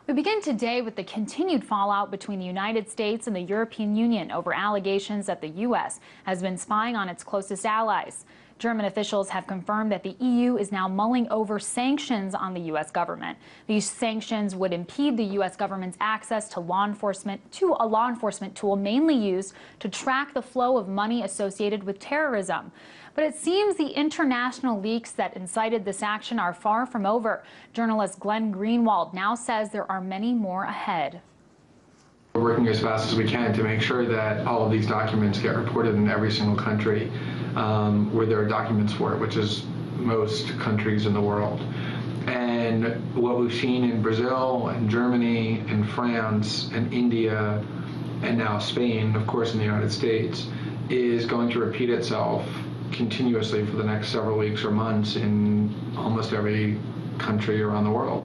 We begin today with the continued fallout between the United States and the European Union over allegations that the U.S. has been spying on its closest allies. German officials have confirmed that the EU is now mulling over sanctions on the U.S. government. These sanctions would impede the U.S. government's access to a law enforcement tool mainly used to track the flow of money associated with terrorism. But it seems the international leaks that incited this action are far from over. Journalist Glenn Greenwald now says there are many more ahead. We're working as fast as we can to make sure that all of these documents get reported in every single country where there are documents for it, which is most countries in the world. And what we've seen in Brazil and Germany and France and India and now Spain, of course in the United States, is going to repeat itself continuously for the next several weeks or months in almost every country around the world.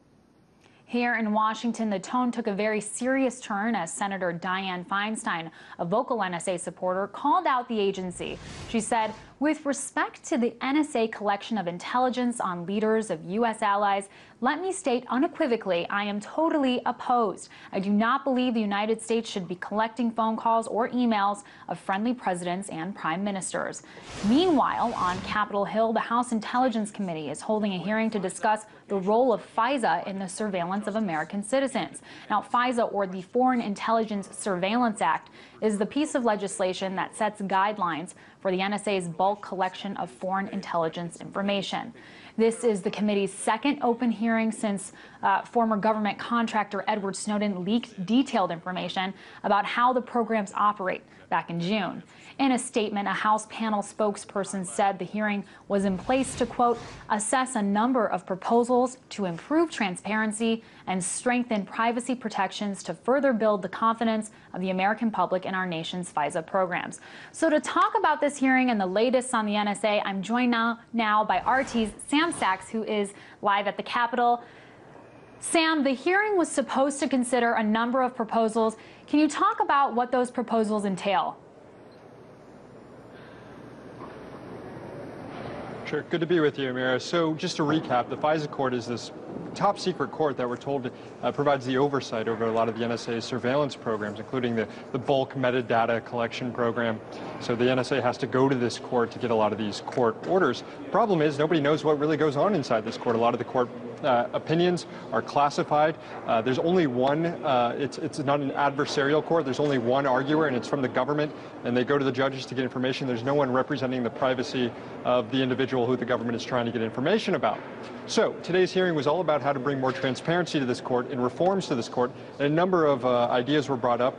Here in Washington, the tone took a very serious turn as Senator Dianne Feinstein, a vocal NSA supporter, called out the agency. She said, "With respect to the NSA collection of intelligence on leaders of U.S. allies, let me state unequivocally, I am totally opposed. I do not believe the United States should be collecting phone calls or emails of friendly presidents and prime ministers." Meanwhile, on Capitol Hill, the House Intelligence Committee is holding a hearing to discuss the role of FISA in the surveillance of American citizens. Now, FISA, or the Foreign Intelligence Surveillance Act, is the piece of legislation that sets guidelines for the NSA's bulk collection of foreign intelligence information. This is the committee's second open hearing since former government contractor Edward Snowden leaked detailed information about how the programs operate back in June. In a statement, a House panel spokesperson said the hearing was in place to, quote, assess a number of proposals to improve transparency and strengthen privacy protections to further build the confidence of the American public in our nation's FISA programs. So to talk about this hearing and the latest on the NSA, I'm joined now by RT's Sam Sachs, who is live at the Capitol. Sam, the hearing was supposed to consider a number of proposals. Can you talk about what those proposals entail? Sure. Good to be with you, Amira. So just to recap, the FISA court is this top secret court that we're told provides the oversight over a lot of the NSA's surveillance programs, including the bulk metadata collection program. So the NSA has to go to this court to get a lot of these court orders. Problem is, nobody knows what really goes on inside this court. A lot of the court opinions are classified. There's only one, it's not an adversarial court. There's only one arguer, and it's from the government, and they go to the judges to get information. There's no one representing the privacy of the individual who the government is trying to get information about. So today's hearing was all about how to bring more transparency to this court and reforms to this court. And a number of ideas were brought up,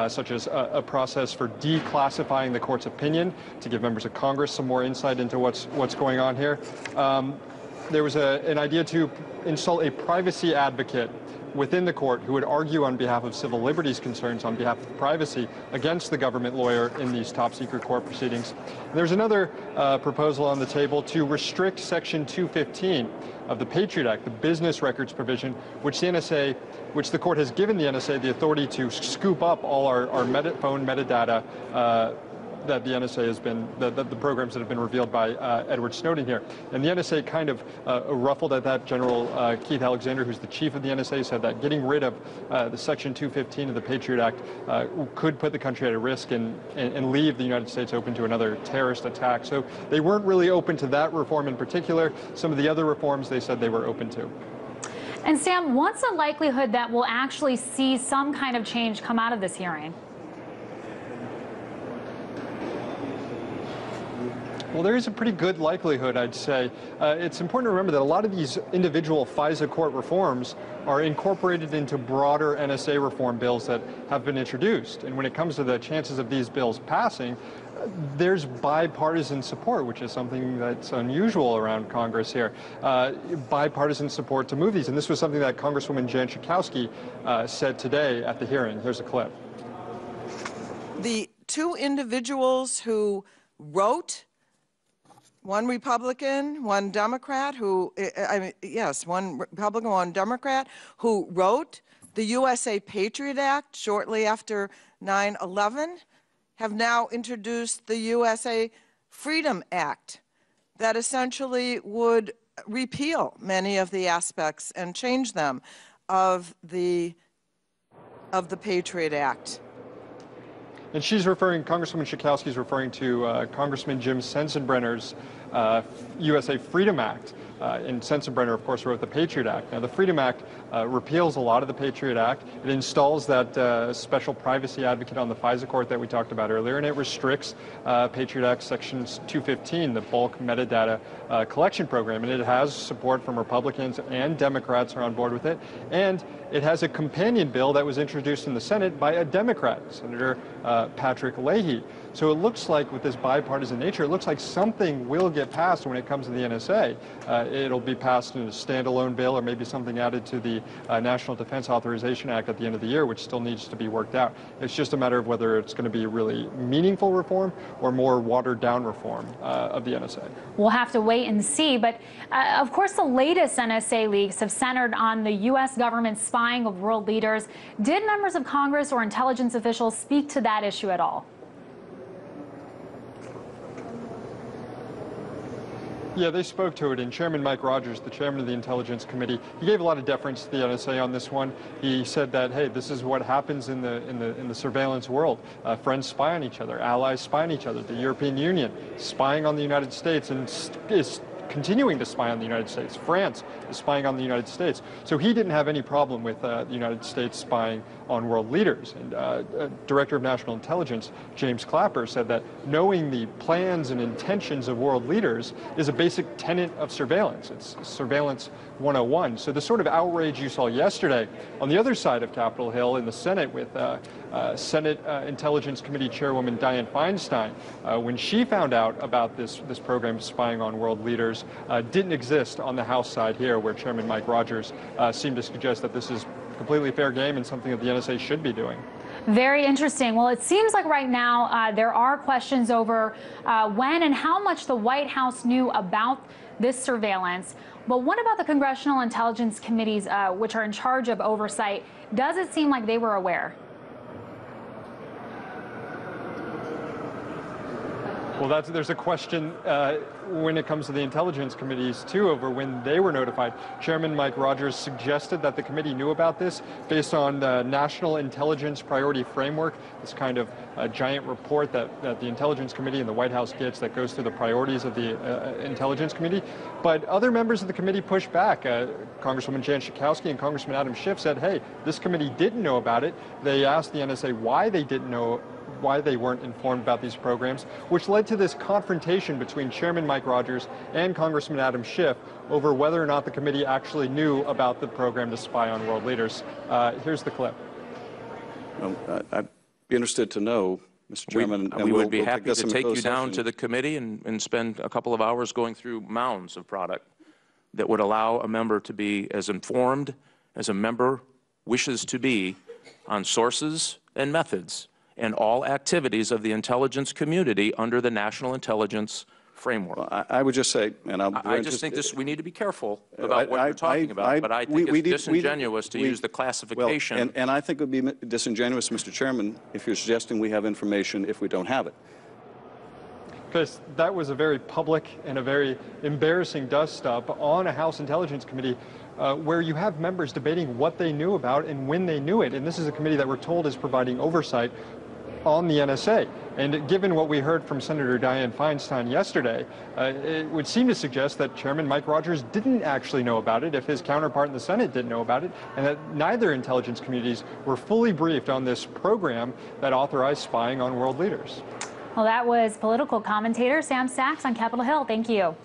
such as a process for declassifying the court's opinion to give members of Congress some more insight into what's going on here. There was an idea to install a privacy advocate within the court who would argue on behalf of civil liberties concerns, on behalf of privacy, against the government lawyer in these top secret court proceedings. And there's another proposal on the table to restrict Section 215 of the Patriot Act, the business records provision, which the court has given the NSA the authority to scoop up all our phone metadata that the NSA has been, the programs that have been revealed by Edward Snowden here. And the NSA kind of ruffled at that. General Keith Alexander, who's the chief of the NSA, said that getting rid of the Section 215 of the Patriot Act could put the country at a risk and leave the United States open to another terrorist attack. So they weren't really open to that reform in particular. Some of the other reforms they said they were open to. And Sam, what's the likelihood that we'll actually see some kind of change come out of this hearing? Well, there is a pretty good likelihood, I'd say. It's important to remember that a lot of these individual FISA court reforms are incorporated into broader NSA reform bills that have been introduced. And when it comes to the chances of these bills passing, there's bipartisan support, which is something that's unusual around Congress here. Bipartisan support to move these. And this was something that Congresswoman Jan Schakowsky said today at the hearing. Here's a clip. The two individuals who wrote, one Republican, one Democrat, one Republican, one Democrat, who wrote the USA Patriot Act shortly after 9/11, have now introduced the USA Freedom Act that essentially would repeal many of the aspects and change them. of the Patriot Act. And she's referring, Congresswoman Schakowsky is referring to Congressman Jim Sensenbrenner's USA Freedom Act. And Sensenbrenner, of course, wrote the Patriot Act. Now, the Freedom Act repeals a lot of the Patriot Act. It installs that special privacy advocate on the FISA court that we talked about earlier, and it restricts Patriot Act Section 215, the bulk metadata collection program. And it has support from Republicans and Democrats are on board with it. And it has a companion bill that was introduced in the Senate by a Democrat, Senator Patrick Leahy. So it looks like with this bipartisan nature, it looks like something will get passed when it comes to the NSA. It'll be passed in a standalone bill or maybe something added to the National Defense Authorization Act at the end of the year, which still needs to be worked out. It's just a matter of whether it's going to be really meaningful reform or more watered down reform of the NSA. We'll have to wait and see. But of course, the latest NSA leaks have centered on the U.S. government spying of world leaders. Did members of Congress or intelligence officials speak to that issue at all? Yeah, they spoke to it, and Chairman Mike Rogers, the chairman of the Intelligence Committee, he gave a lot of deference to the NSA on this one. He said that, hey, this is what happens in the surveillance world. Friends spy on each other, allies spy on each other. The European Union spying on the United States and is continuing to spy on the United States. France is spying on the United States. So he didn't have any problem with the United States spying on world leaders. And Director of National Intelligence, James Clapper, said that knowing the plans and intentions of world leaders is a basic tenet of surveillance. It's surveillance 101. So the sort of outrage you saw yesterday on the other side of Capitol Hill in the Senate with Senate Intelligence Committee Chairwoman Dianne Feinstein, when she found out about this program spying on world leaders, didn't exist on the House side here, where Chairman Mike Rogers seemed to suggest that this is completely fair game and something that the NSA should be doing. Very interesting. Well, it seems like right now there are questions over when and how much the White House knew about this surveillance. But what about the Congressional Intelligence Committees, which are in charge of oversight? Does it seem like they were aware? Well, there's a question when it comes to the intelligence committees, too, over when they were notified. Chairman Mike Rogers suggested that the committee knew about this based on the National Intelligence Priority Framework, this kind of giant report that the Intelligence Committee and the White House gets that goes through the priorities of the Intelligence Committee. But other members of the committee pushed back. Congresswoman Jan Schakowsky and Congressman Adam Schiff said, hey, this committee didn't know about it. They asked the NSA why they didn't know, why they weren't informed about these programs, which led to this confrontation between Chairman Mike Rogers and Congressman Adam Schiff over whether or not the committee actually knew about the program to spy on world leaders. Here's the clip. Well, I'd be interested to know, Mr. Chairman. We would be happy to take you down to the committee and spend a couple of hours going through mounds of product that would allow a member to be as informed as a member wishes to be on sources and methods and all activities of the intelligence community under the National Intelligence Framework. Well, I would just say, and I just think we need to be careful about what we're talking about, but I think it's disingenuous to use the classification. Well, and I think it would be disingenuous, Mr. Chairman, if you're suggesting we have information if we don't have it. Because that was a very public and a very embarrassing dust-up on a House Intelligence Committee where you have members debating what they knew about and when they knew it. And this is a committee that we're told is providing oversight on the NSA. And given what we heard from Senator Dianne Feinstein yesterday, it would seem to suggest that Chairman Mike Rogers didn't actually know about it if his counterpart in the Senate didn't know about it, and that neither intelligence communities were fully briefed on this program that authorized spying on world leaders. Well, that was political commentator Sam Sachs on Capitol Hill. Thank you.